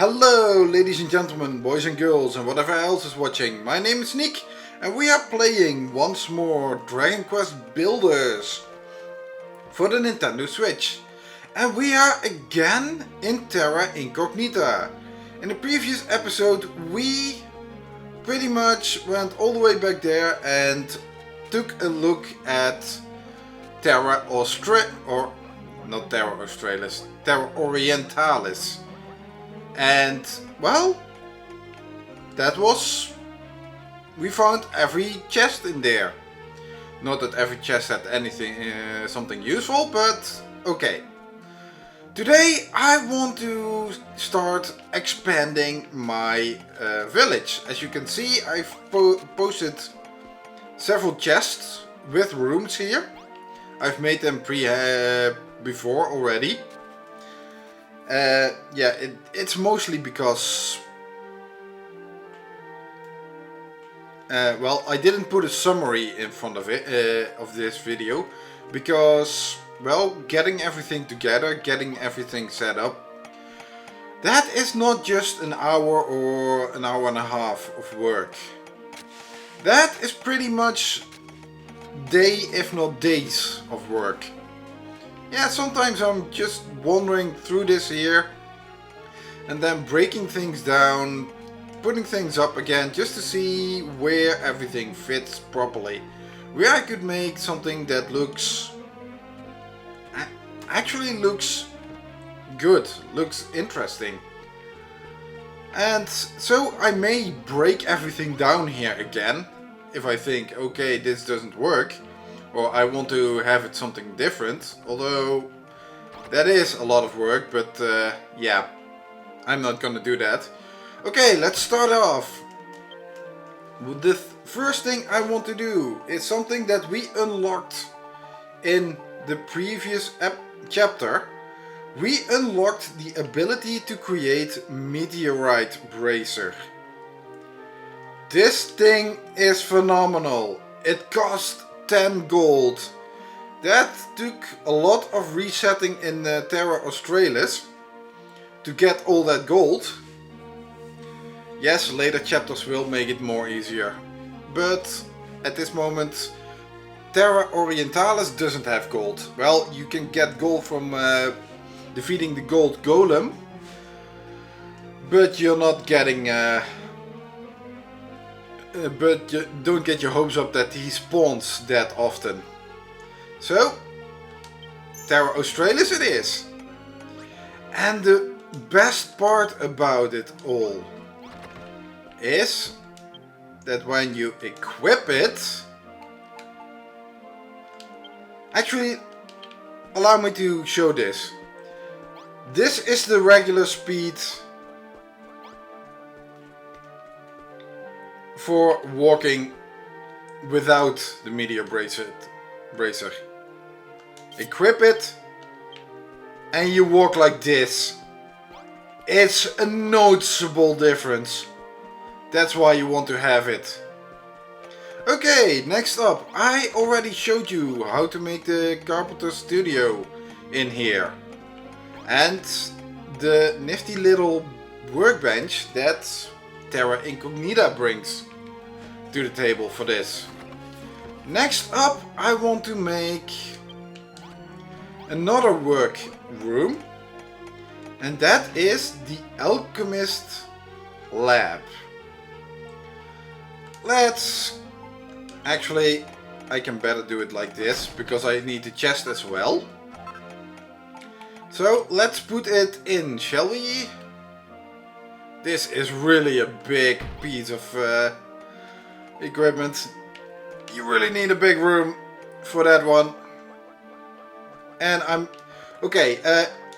Hello ladies and gentlemen, boys and girls and whatever else is watching. My name is Nick and we are playing once more Dragon Quest Builders for the Nintendo Switch. And we are again in Terra Incognita. In the previous episode we pretty much went all the way back there and took a look at Terra Orientalis. And well, we found every chest in there. Not that every chest had anything, something useful, but okay. Today I want to start expanding my village. As you can see, I've posted several chests with rooms here. I've made them before already. Yeah, it's mostly because well, I didn't put a summary in front of it of this video because, well, getting everything together, getting everything set up, that is not just an hour or an hour and a half of work. That is pretty much day, if not days of work. Yeah, sometimes I'm just wandering through this here and then breaking things down, putting things up again just to see where everything fits properly. Where I could make something that actually looks good, looks interesting. And so I may break everything down here again if I think, okay, this doesn't work. Or I want to have it something different, although that is a lot of work, but yeah, I'm not gonna do that. Okay, let's start off. The first thing I want to do is something that we unlocked in the previous chapter. We unlocked the ability to create Meteorite Bracer. This thing is phenomenal. It costs 10 gold. That took a lot of resetting in Terra Australis to get all that gold. Yes, later chapters will make it more easier, but at this moment Terra Orientalis doesn't have gold. Well, you can get gold from defeating the gold golem, but you're not getting but you don't get your hopes up that he spawns that often. So, Terra Australis it is. And the best part about it all is that when you equip it... Actually, allow me to show this. This is the regular speed for walking without the Meteor Bracer. Equip it and you walk like this. It's a noticeable difference. That's why you want to have it. Okay, next up, I already showed you how to make the Carpenter Studio in here. And the nifty little workbench that Terra Incognita brings to the table for this. Next up, I want to make another work room, and that is the Alchemist lab. Actually, I can better do it like this because I need the chest as well. So let's put it in, shall we? This is really a big piece of equipment. You really need a big room for that one. And okay,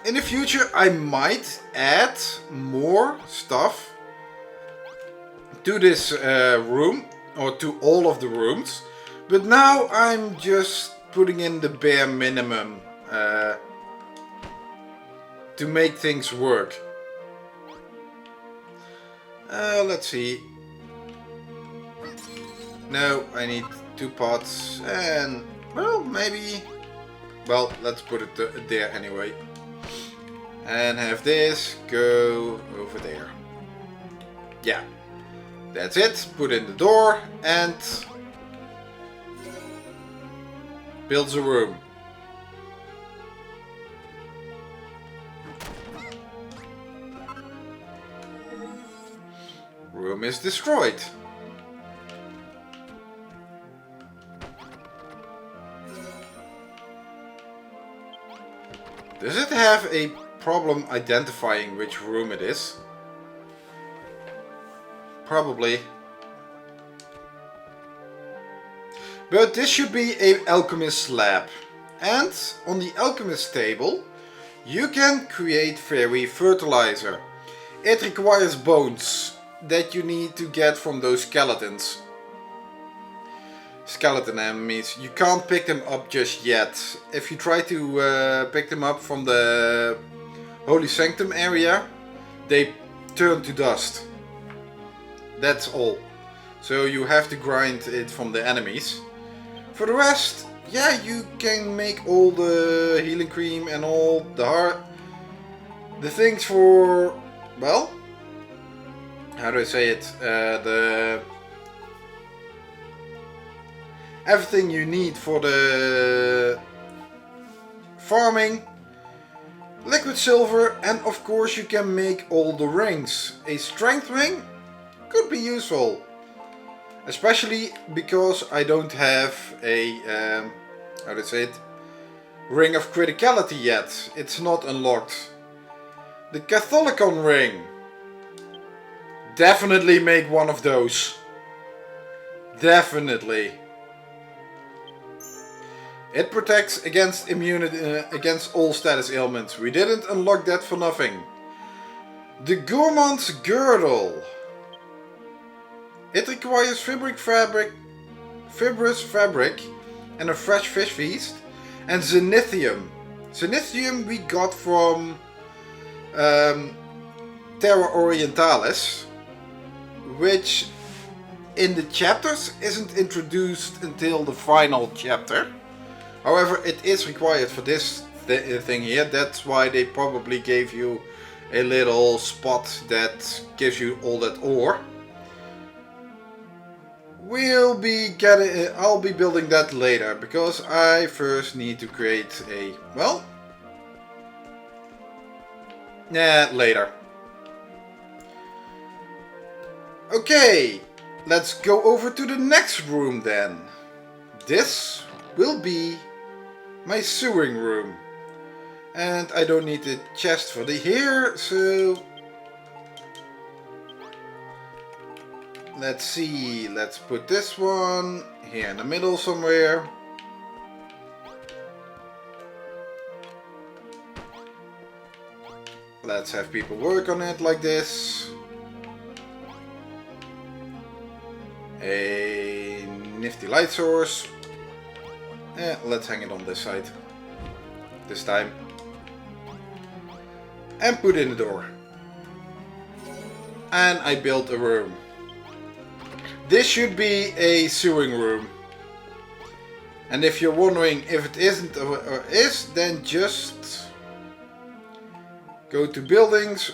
in the future I might add more stuff to this room, or to all of the rooms. But now I'm just putting in the bare minimum to make things work. Let's see. No, I need 2 pots and, well, maybe... Well, let's put it there anyway. And have this go over over there. Yeah, that's it. Put in the door and builds a room. Room is destroyed. Does it have a problem identifying which room it is? Probably. But this should be an Alchemist lab. And on the Alchemist table, you can create fairy fertilizer. It requires bones that you need to get from those skeletons. Skeleton enemies. You can't pick them up just yet. If you try to pick them up from the Holy Sanctum area, they turn to dust. That's all. So you have to grind it from the enemies. For the rest, yeah, you can make all the healing cream and all the things for, well, how do I say it? Everything you need for the farming, liquid silver, and of course you can make all the rings. A strength ring could be useful, especially because I don't have a how do I say it? Ring of criticality yet. It's not unlocked. The Catholicon ring. Definitely make one of those. Definitely. It protects against immunity against all status ailments. We didn't unlock that for nothing. The Gourmand's Girdle. It requires fibrous fabric, and a fresh fish feast, and Zenithium. Zenithium we got from Terra Orientalis, which in the chapters isn't introduced until the final chapter. However, it is required for this thing here. That's why they probably gave you a little spot that gives you all that ore. I'll be building that later, because I first need to create a, well, later. Okay, let's go over to the next room then. This will be my sewing room. And I don't need a chest for the here, so let's see, let's put this one here in the middle somewhere. Let's have people work on it like this. A nifty light source. Let's hang it on this side this time. And put in the door. And I built a room. This should be a sewing room. And if you're wondering if it isn't or is, then just go to buildings,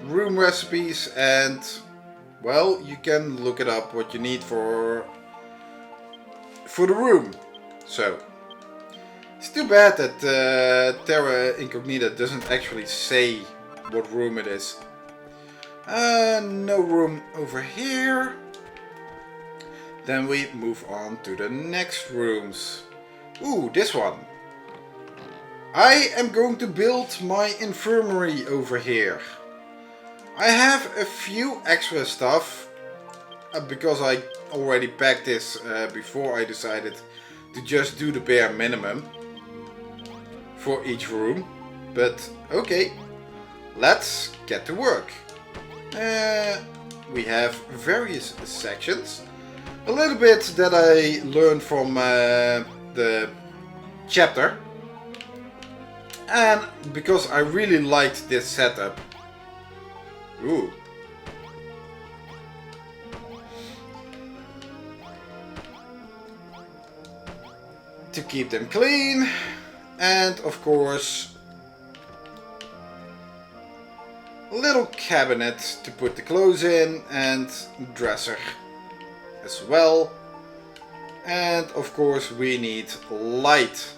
room recipes, and well, you can look it up what you need for the room. So it's too bad that Terra Incognita doesn't actually say what room it is. No room over here. Then we move on to the next rooms. Ooh, this one. I am going to build my infirmary over here. I have a few extra stuff because I already packed this before I decided to just do the bare minimum for each room. But okay, let's get to work. We have various sections. A little bit that I learned from the chapter. And because I really liked this setup. Ooh. To keep them clean. And of course, little cabinet to put the clothes in, and dresser as well. And of course we need light.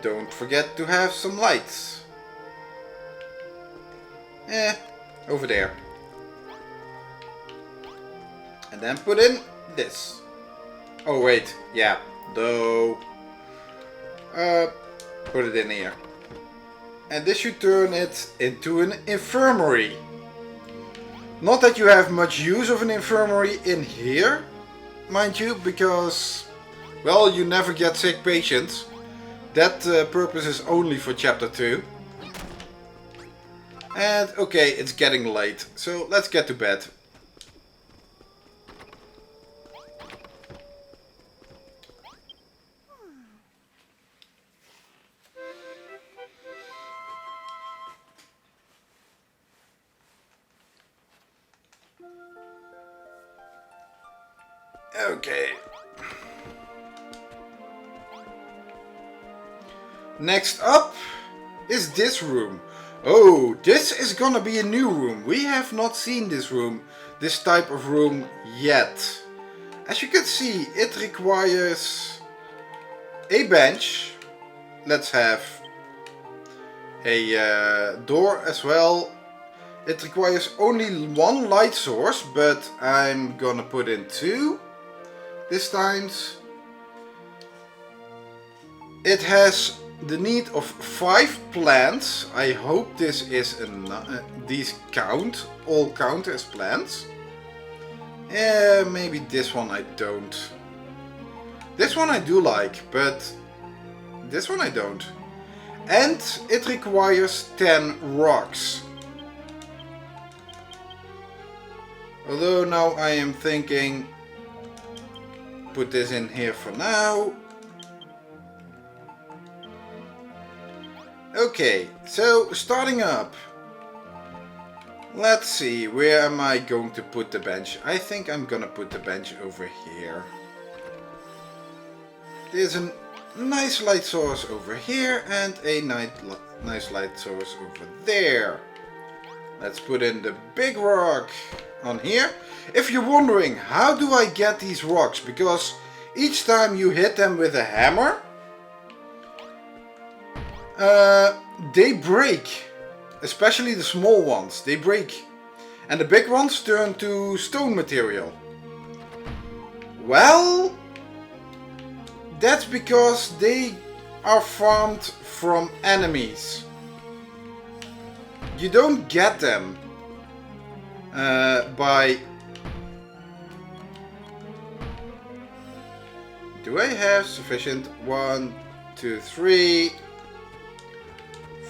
Don't forget to have some lights. Over there. And then put in this. Oh wait, yeah, though. Put it in here. And this should turn it into an infirmary. Not that you have much use of an infirmary in here, mind you, because, well, you never get sick patients. That purpose is only for chapter 2. And okay, it's getting late, so let's get to bed. Okay. Next up is this room. Oh, this is gonna be a new room. We have not seen this room, this type of room yet. As you can see, it requires a bench. Let's have a door as well. It requires only one light source, but I'm gonna put in 2 this time. It has the need of 5 plants. I hope this is these all count as plants. Maybe this one I don't. This one I do like, but this one I don't. And it requires 10 rocks. Although now I am thinking, put this in here for now. Okay, so starting up. Let's see, where am I going to put the bench? I think I'm gonna put the bench over here. There's a nice light source over here and a nice light source over there. Let's put in the big rock on here. If you're wondering, how do I get these rocks? Because each time you hit them with a hammer, they break. Especially the small ones, they break. And the big ones turn to stone material. Well, that's because they are farmed from enemies. You don't get them by... Do I have sufficient? 1, 2, 3,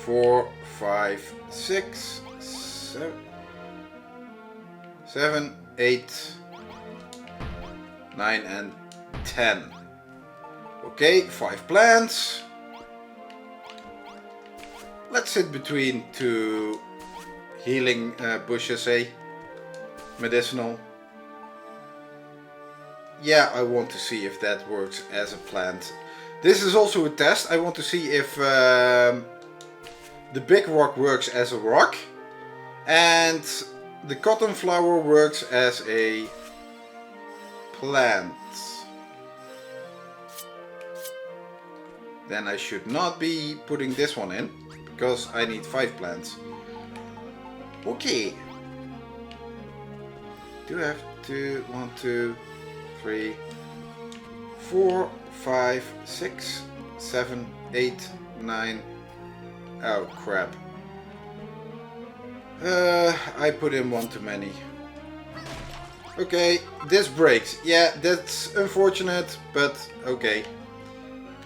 4, 5, 6, 7, 8, 9 and 10. Okay, 5 plants. Let's sit between 2 healing bushes, medicinal. Yeah, I want to see if that works as a plant. This is also a test. I want to see if the big rock works as a rock and the cotton flower works as a plant. Then I should not be putting this one in because I need 5 plants. Okay. Do I have to 1, 2, 3, 4, 5, 6, 7, 8, 9. Oh crap. I put in 1 too many. Okay, this breaks. Yeah, that's unfortunate, but okay.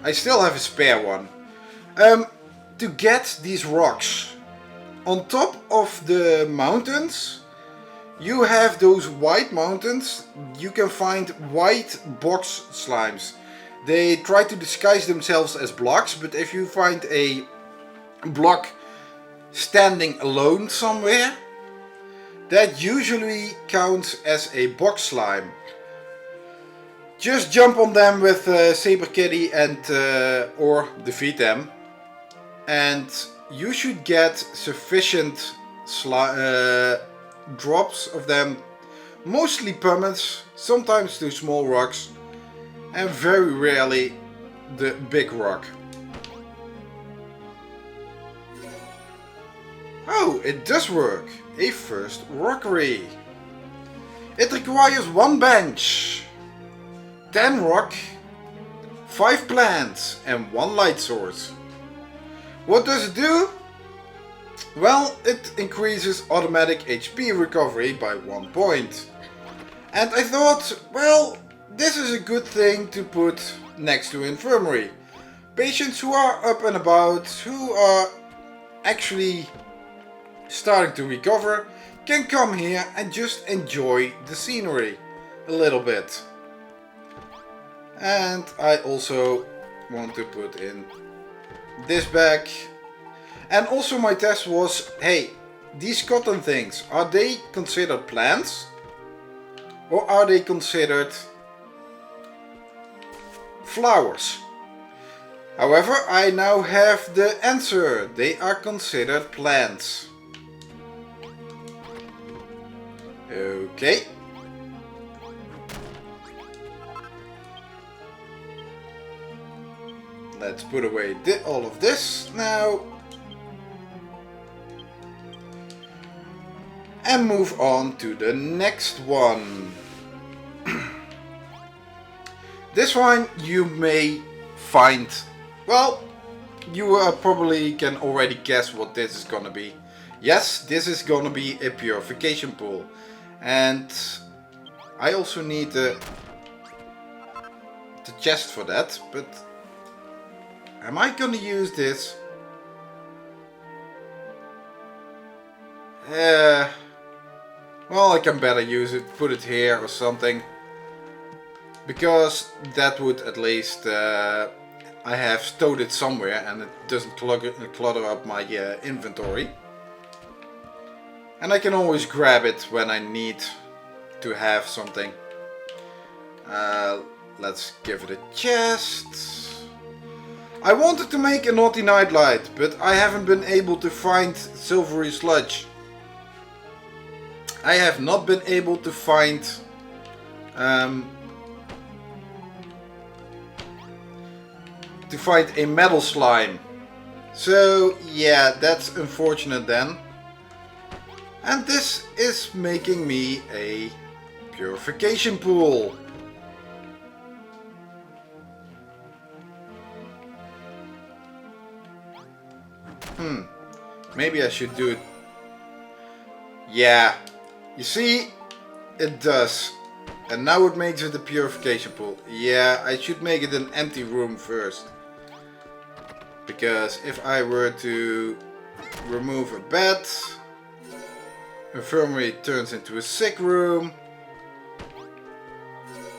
I still have a spare one. To get these rocks, on top of the mountains, you have those white mountains. You can find white box slimes. They try to disguise themselves as blocks, but if you find a block standing alone somewhere, that usually counts as a box slime. Just jump on them with Saber Kitty and or defeat them, and you should get sufficient drops of them, mostly pumice, sometimes two small rocks, and very rarely the big rock. Oh, it does work! A first rockery. It requires 1 bench, 10 rock, 5 plants and 1 light source. What does it do? Well, it increases automatic HP recovery by 1 point. And I thought, well, this is a good thing to put next to Infirmary. Patients who are up and about, who are actually starting to recover, can come here and just enjoy the scenery a little bit. And I also want to put in this bag. And also my test was, hey, these cotton things, are they considered plants? Or are they considered flowers? However, I now have the answer. They are considered plants. Okay. Let's put away all of this now. And move on to the next one. This one you may find, well, you probably can already guess what this is gonna be. Yes, this is gonna be a purification pool. And I also need the chest for that, but am I gonna use this? Well, I can better use it, put it here or something. Because that would at least, I have stowed it somewhere and it doesn't clutter up my inventory. And I can always grab it when I need to have something. Let's give it a chest. I wanted to make a naughty nightlight, but I haven't been able to find silvery sludge. I have not been able to find a metal slime. So yeah, that's unfortunate then. And this is making me a purification pool. Maybe I should do it. Yeah, you see, it does. And now it makes it a purification pool. Yeah, I should make it an empty room first. Because if I were to remove a bed, Infirmary turns into a sick room.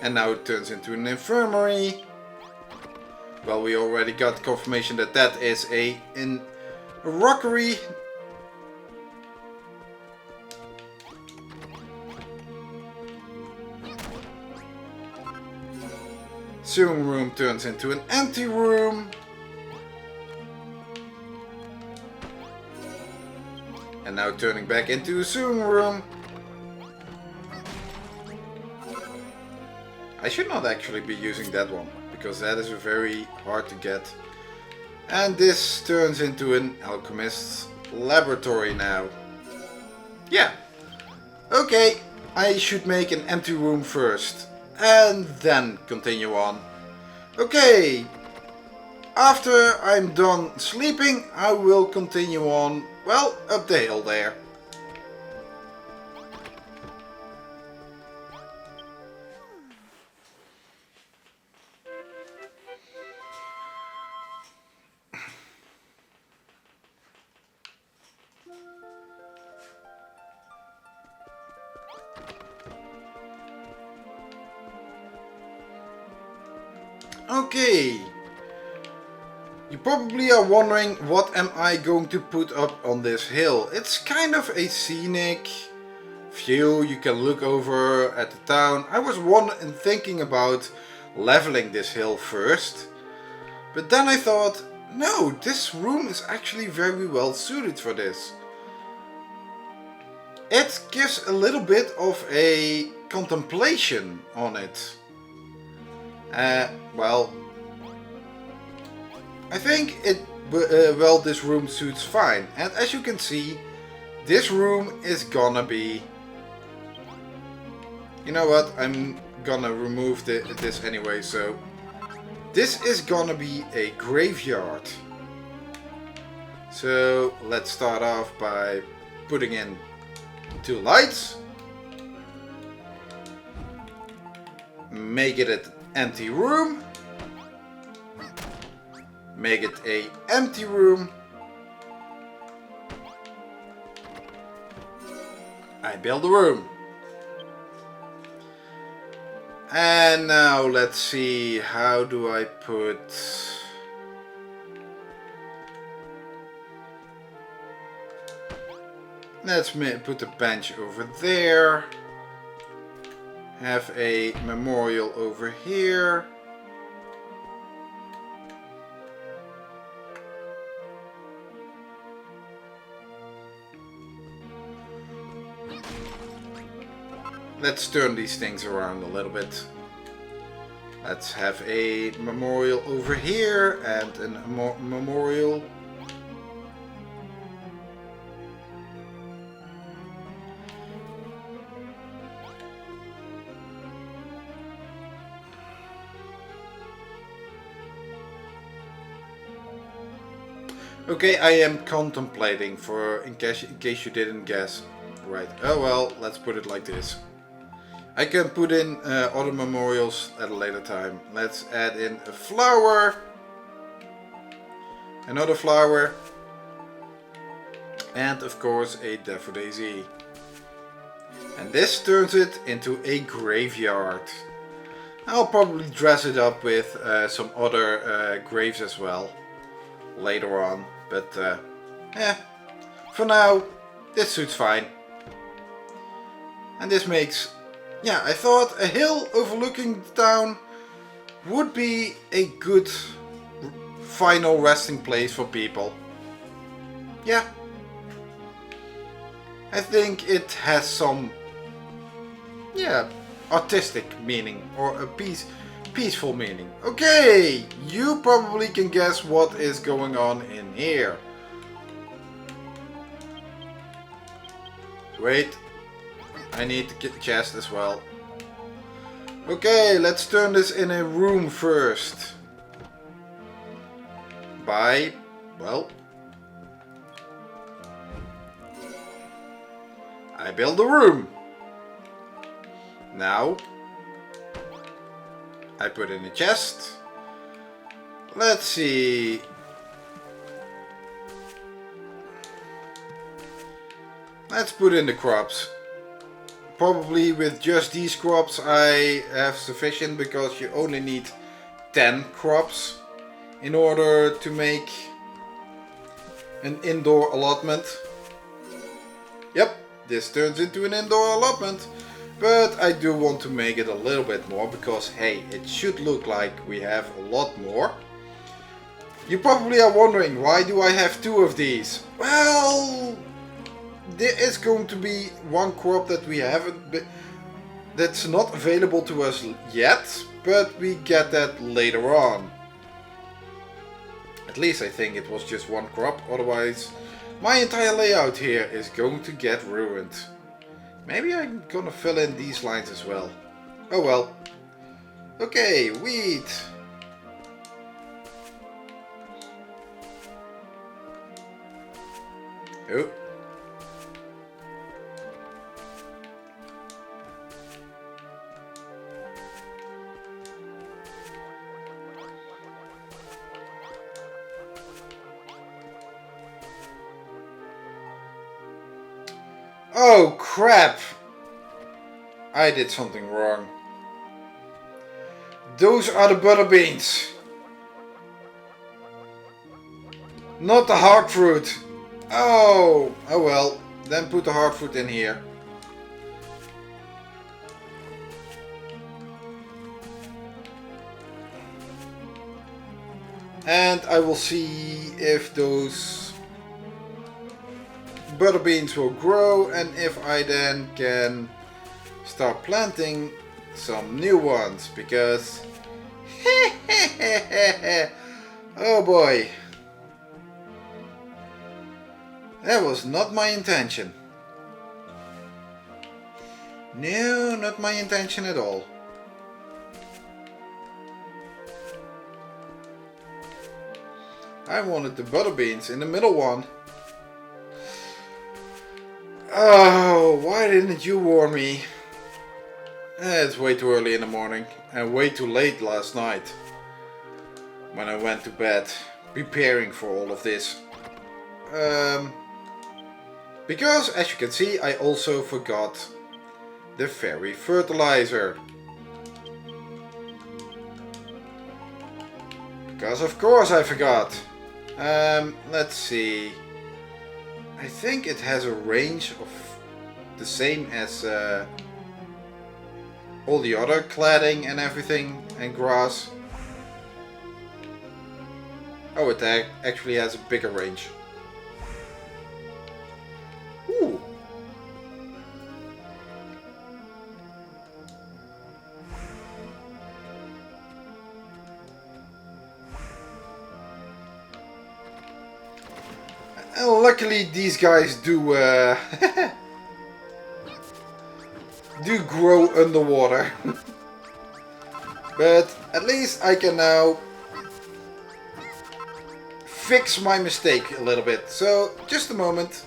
And now it turns into an infirmary. Well, we already got confirmation that that is a rockery. Sewing room turns into an empty room. And now turning back into a sewing room. I should not actually be using that one, because that is very hard to get. And this turns into an Alchemist's laboratory now. Yeah. Okay, I should make an empty room first. And then continue on. Okay. After I'm done sleeping, I will continue on, well, up the hill there. Okay. You probably are wondering, what am I going to put up on this hill? It's kind of a scenic view. You can look over at the town. I was thinking about leveling this hill first. But then I thought, No, this room is actually very well suited for this. It gives a little bit of a contemplation on it. Well, I think well, this room suits fine. And as you can see, this room is gonna be... You know what? I'm gonna remove this anyway, so... This is gonna be a graveyard. So let's start off by putting in 2 lights. Make it an empty room. Make it a empty room. I build a room. And now let's see, how do I put... Let's put a bench over there. Have a memorial over here. Let's turn these things around a little bit. Let's have a memorial over here and a memorial. Okay, I am contemplating in case you didn't guess. Right. Oh well, let's put it like this. I can put in other memorials at a later time. Let's add in a flower. Another flower. And of course a daffodil. And this turns it into a graveyard. I'll probably dress it up with some other graves as well. Later on. But for now, this suits fine. And this makes... Yeah, I thought a hill overlooking the town would be a good final resting place for people. Yeah. I think it has some, yeah, artistic meaning or a peaceful meaning. Okay, you probably can guess what is going on in here. Wait. I need to get the chest as well. Okay, let's turn this in a room first. Well, I build a room. Now, I put in a chest. Let's see. Let's put in the crops. Probably with just these crops I have sufficient, because you only need 10 crops in order to make an indoor allotment. Yep, this turns into an indoor allotment. But I do want to make it a little bit more, because hey, it should look like we have a lot more. You probably are wondering, why do I have 2 of these? Well, there is going to be one crop that we haven't, that's not available to us yet, but we get that later on. At least I think it was just one crop, otherwise my entire layout here is going to get ruined. Maybe I'm gonna fill in these lines as well. Oh well. Okay, wheat. Oh. Oh crap! I did something wrong. Those are the butter beans. Not the hard fruit. Oh well. Then put the hard fruit in here. And I will see if those butter beans will grow and if I then can start planting some new ones, because oh boy, that was not my intention. No, not my intention at all. I wanted the butter beans in the middle one. Oh, why didn't you warn me? It's way too early in the morning and way too late last night when I went to bed preparing for all of this. Because as you can see, I also forgot the fairy fertilizer. Because of course I forgot. Let's see. I think it has a range of the same as all the other cladding and everything and grass. Oh, it actually has a bigger range. Ooh. And luckily these guys do do grow underwater. But at least I can now fix my mistake a little bit. So just a moment.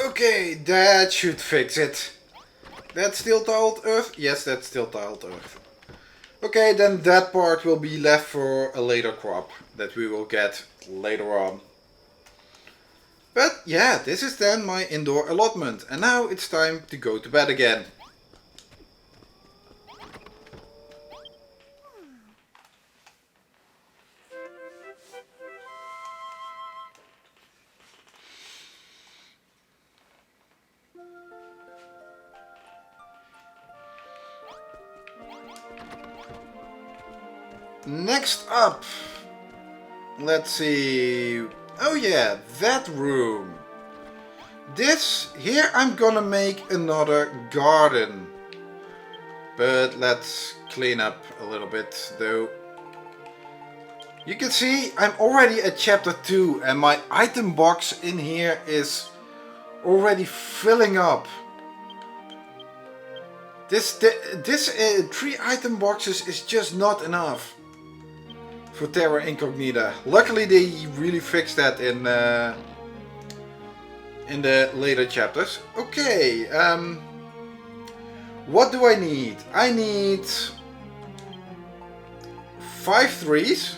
Okay, that should fix it. That's still tiled earth? Yes, that's still tiled earth. Okay, then that part will be left for a later crop that we will get later on. But yeah, this is then my indoor allotment, and now it's time to go to bed again. Next up, let's see. Oh yeah, that room. This here I'm gonna make another garden. But let's clean up a little bit though. You can see I'm already at chapter 2 and my item box in here is already filling up. This 3 item boxes is just not enough for Terra Incognita. Luckily they really fixed that in the later chapters. Okay, what do I need? I need 5 3s.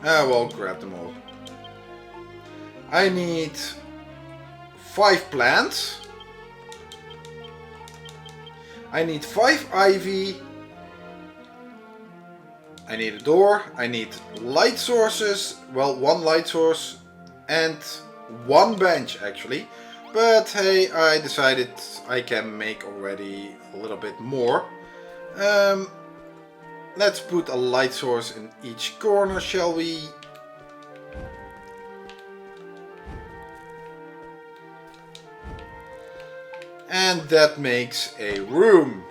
I won't grab them all. I need 5 plants. I need 5 ivy. I need a door. I need light sources. Well, 1 light source and 1 bench actually. But hey, I decided I can make already a little bit more. Let's put a light source in each corner, shall we? And that makes a room.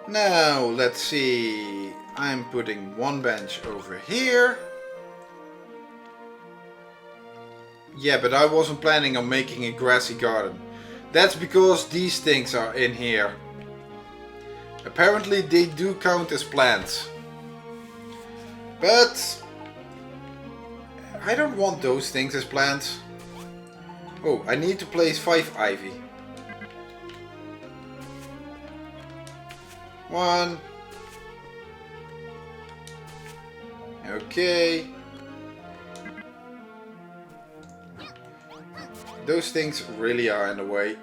Now, let's see. I'm putting 1 bench over here. Yeah, but I wasn't planning on making a grassy garden. That's because these things are in here. Apparently they do count as plants. But I don't want those things as plants. Oh, I need to place 5 ivy. 1. Okay. Those things really are in the way.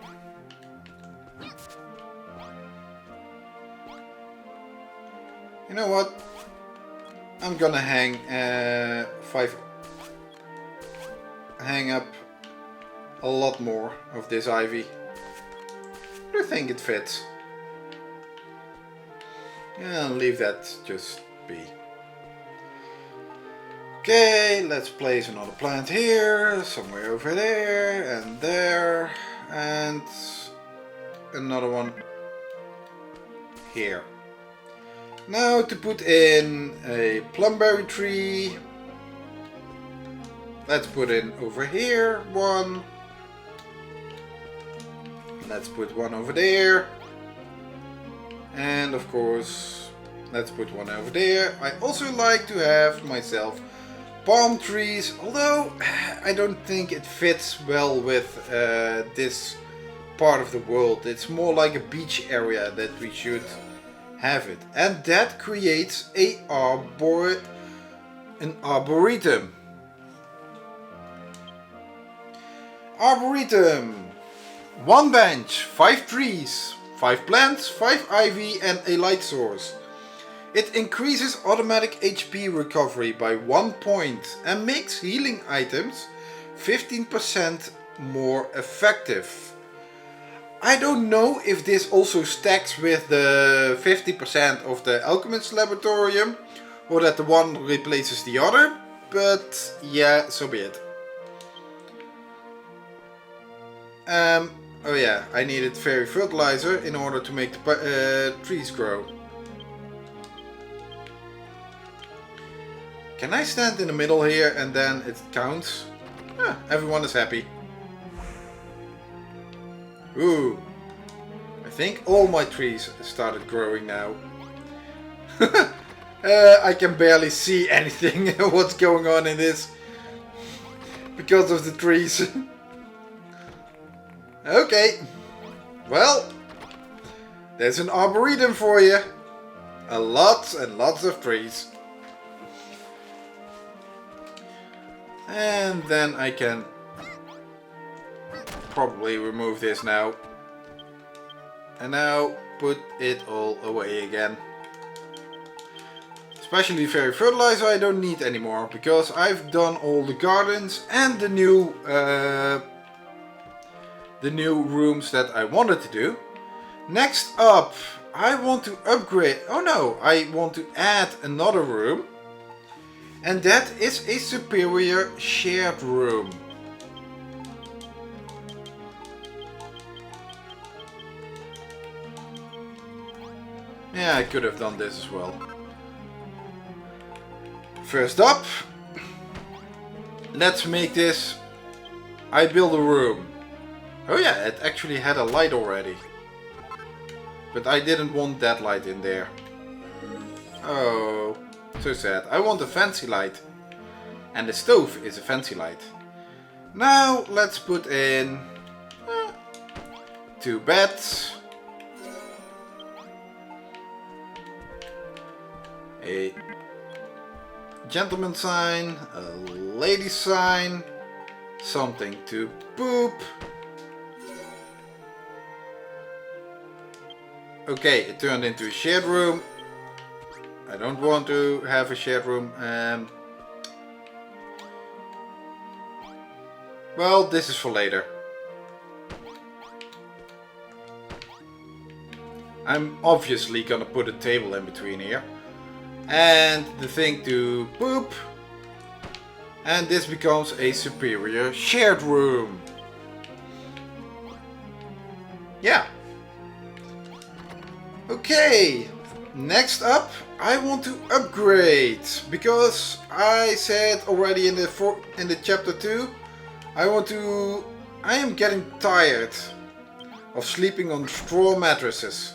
You know what? I'm gonna hang up a lot more of this ivy. I think it fits. And leave that just be. Okay, let's place another plant here, somewhere over there, and another one here. Now to put in a plumberry tree, let's put in over here one. Let's put one over there. And of course, let's put one over there. I also like to have myself palm trees, although I don't think it fits well with this part of the world. It's more like a beach area that we should have it. And that creates an arboretum. Arboretum. 1 bench, 5 trees, 5 plants, 5 ivy and a light source. It increases automatic HP recovery by 1 point and makes healing items 15% more effective. I don't know if this also stacks with the 50% of the Alchemist laboratorium or that the one replaces the other, but yeah, so be it. Oh yeah, I needed fairy fertilizer in order to make the trees grow. Can I stand in the middle here and then it counts? Ah, everyone is happy. Ooh. I think all my trees started growing now. I can barely see anything what's going on in this because of the trees. Okay. Well, there's an arboretum for you. Lots and lots of trees. And then I can probably remove this now. And now put it all away again. Especially fairy fertilizer I don't need anymore, because I've done all the gardens and the new rooms that I wanted to do. Next up, I want to upgrade. Oh no, I want to add another room. And that is a superior shared room. Yeah, I could have done this as well. First up, let's make this. I build a room. Oh yeah, it actually had a light already. But I didn't want that light in there. Oh. So sad. I want a fancy light. And the stove is a fancy light. Now let's put in 2 beds. A gentleman sign. A lady sign. Something to poop. Okay, it turned into a shared room. I don't want to have a shared room. Well, this is for later. I'm obviously gonna put a table in between here. And the thing to poop. And this becomes a superior shared room. Yeah. Okay. Next up, I want to upgrade, because I said already in the chapter 2, I am getting tired of sleeping on straw mattresses.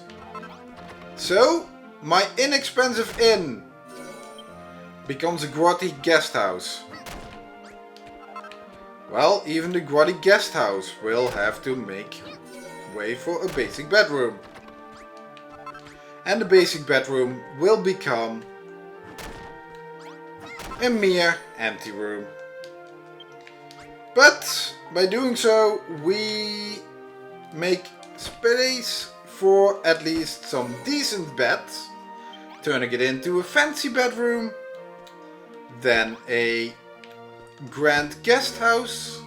So, my inexpensive inn becomes a grotty guest house. Well, even the grotty guest house will have to make way for a basic bedroom. And the basic bedroom will become a mere empty room. But by doing so, we make space for at least some decent beds, turning it into a fancy bedroom, then a grand guest house,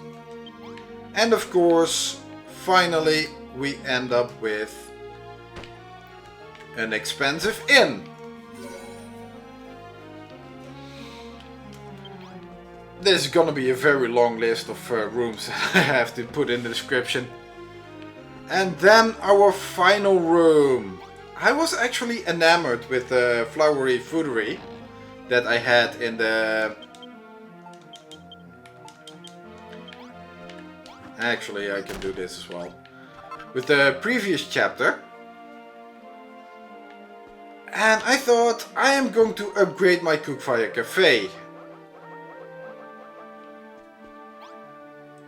and of course, finally, we end up with an expensive inn. This is gonna be a very long list of rooms I have to put in the description. And then our final room. I was actually enamored with the flowery foodery that I had in the... Actually, I can do this as well. With the previous chapter. And I thought I am going to upgrade my Cookfire Cafe.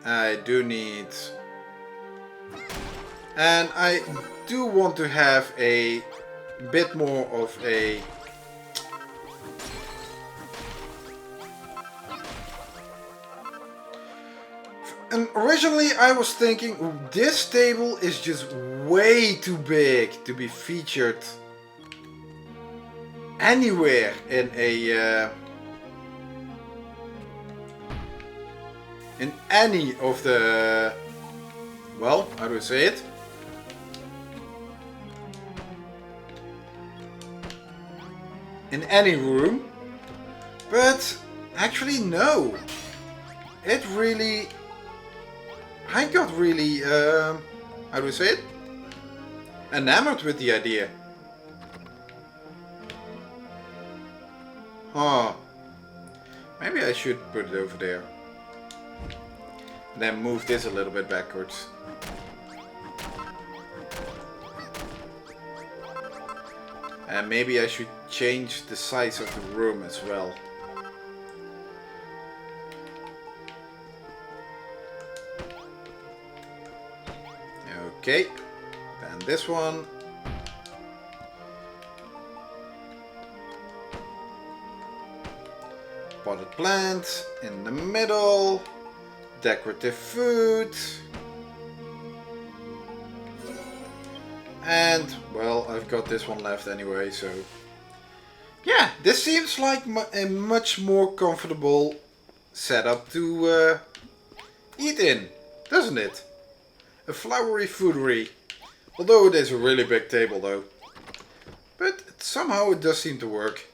I do need... And I do want to have a bit more of a... And originally I was thinking this table is just way too big to be featured anywhere in a... in any of the... Well, how do I say it? In any room. But actually no. It really... I got really... how do I say it? Enamored with the idea. Huh. Maybe I should put it over there. Then move this a little bit backwards. And maybe I should change the size of the room as well. Okay, then this one. Potted plant in the middle. Decorative food. And, well, I've got this one left anyway, so... Yeah, this seems like a much more comfortable setup to eat in, doesn't it? A flowery foodery. Although it is a really big table though. But somehow it does seem to work.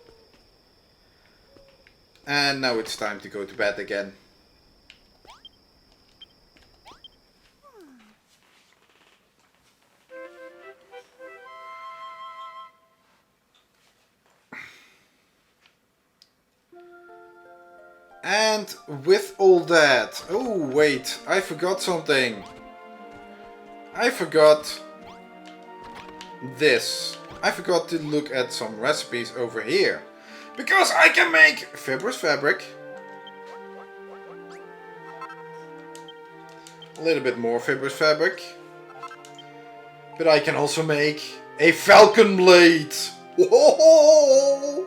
And now it's time to go to bed again. And with all that... Oh wait, I forgot something. I forgot this. I forgot to look at some recipes over here. Because I can make fibrous fabric. A little bit more fibrous fabric. But I can also make a falcon blade. Whoa!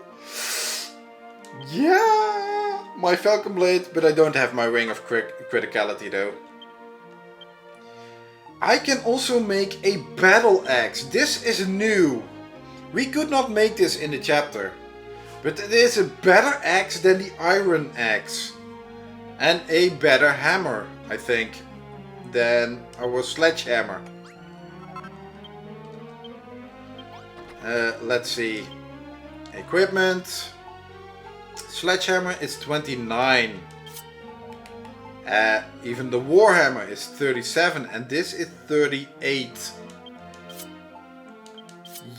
Yeah! My falcon blade, but I don't have my ring of criticality though. I can also make a battle axe. This is new. We could not make this in the chapter. But it is a better axe than the iron axe. And a better hammer, I think, than our sledgehammer. Let's see. Equipment. Sledgehammer is 29. Even the Warhammer is 37 and this is 38.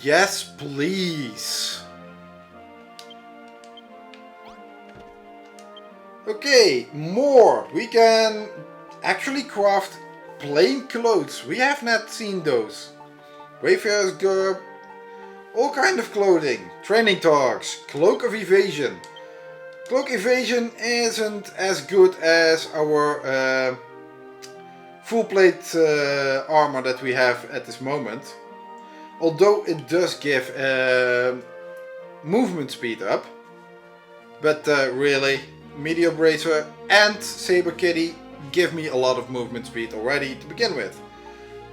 Yes, please. Okay, more. We can actually craft plain clothes. We have not seen those. Wayfarer's garb, all kind of clothing. Training togs, cloak of evasion. Cloak evasion isn't as good as our full plate armor that we have at this moment. Although it does give movement speed up. But really, Meteor Bracer and Saber Kitty give me a lot of movement speed already to begin with.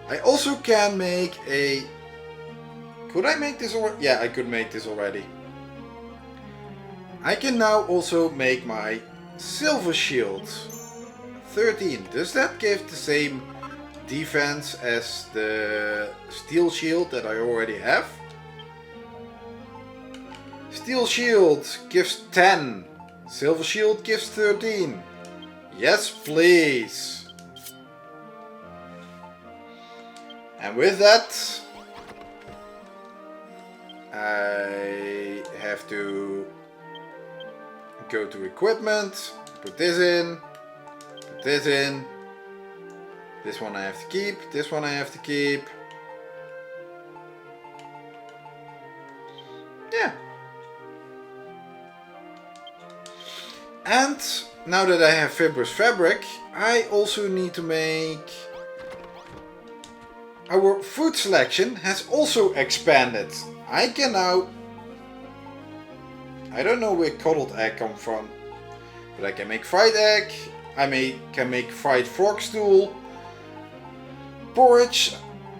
I also can make a... Could I make this already? Yeah, I could make this already. I can now also make my silver shield. 13. Does that give the same defense as the steel shield that I already have? Steel shield gives 10. Silver shield gives 13. Yes, please. And with that, I have to go to equipment, put this in, put this in. This one I have to keep, this one I have to keep. Yeah. And now that I have fibrous fabric, I also need to make... Our food selection has also expanded. I can now... I don't know where coded egg comes from, but I can make fried egg. Can make fried frog stool, porridge.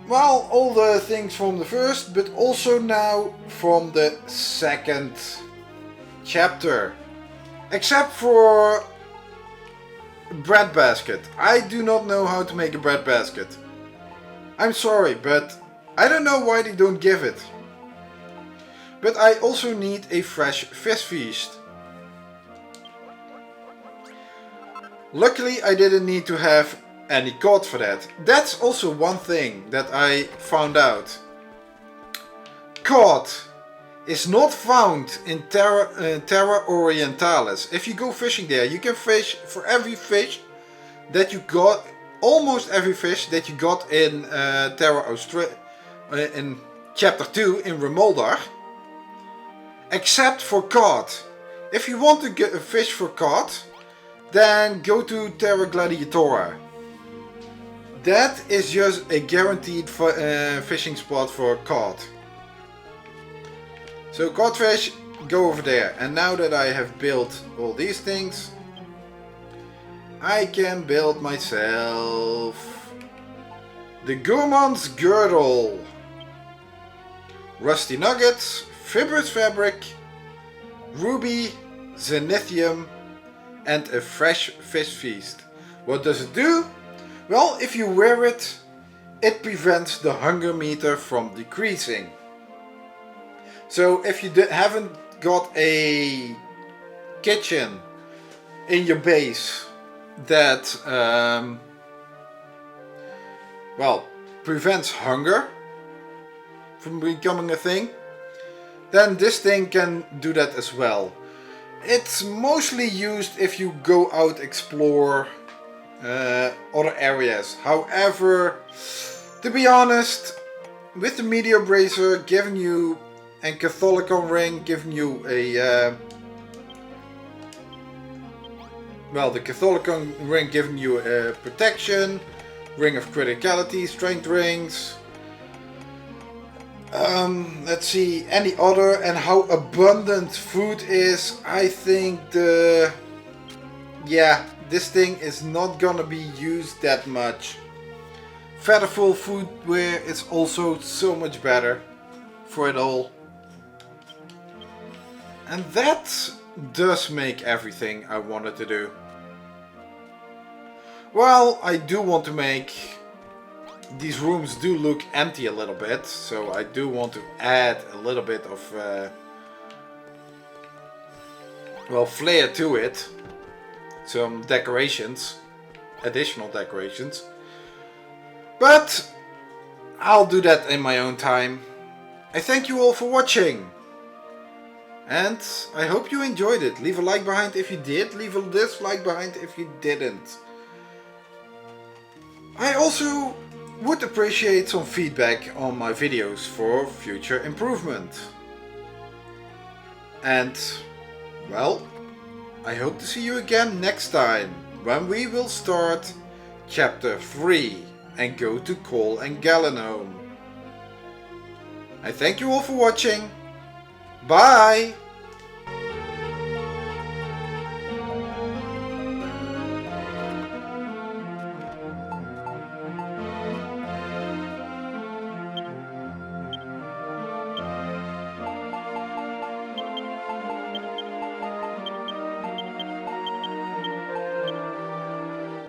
Well, all the things from the first, but also now from the second chapter. Except for bread basket. I do not know how to make a bread basket. I'm sorry, but I don't know why they don't give it. But I also need a fresh fish feast. Luckily I didn't need to have any cod for that. That's also one thing that I found out. Cod is not found in Terra Orientalis. If you go fishing there, you can fish for every fish that you got, almost every fish that you got in in chapter 2 in Rimuldar, except for cod. If you want to get a fish for cod, then go to Terra Gladiatora. That is just a guaranteed fishing spot for cod. So codfish, go over there. And now that I have built all these things, I can build myself the Gourmand's Girdle, rusty nuggets, fibrous fabric, ruby, zenithium, and a fresh fish feast. What does it do? Well, if you wear it, it prevents the hunger meter from decreasing. So if you haven't got a kitchen in your base that well, prevents hunger from becoming a thing, then this thing can do that as well. It's mostly used if you go out explore other areas. However, to be honest, with the Meteor Bracer giving you and Catholicon Ring giving you a well, the Catholicon Ring giving you a protection, Ring of Criticality, Strength Rings, let's see, any other, and how abundant food is, I think this thing is not gonna be used that much. Featherful footwear is also so much better for it all. And that does make everything I wanted to do. Well, I do want to make... These rooms do look empty a little bit, so I do want to add a little bit of well, flair to it. Some decorations, additional decorations. But I'll do that in my own time. I thank you all for watching. And I hope you enjoyed it. Leave a like behind if you did. Leave a dislike behind if you didn't. I also would appreciate some feedback on my videos for future improvement. And, well, I hope to see you again next time, when we will start chapter 3 and go to Cole and Galenholm. I thank you all for watching. Bye!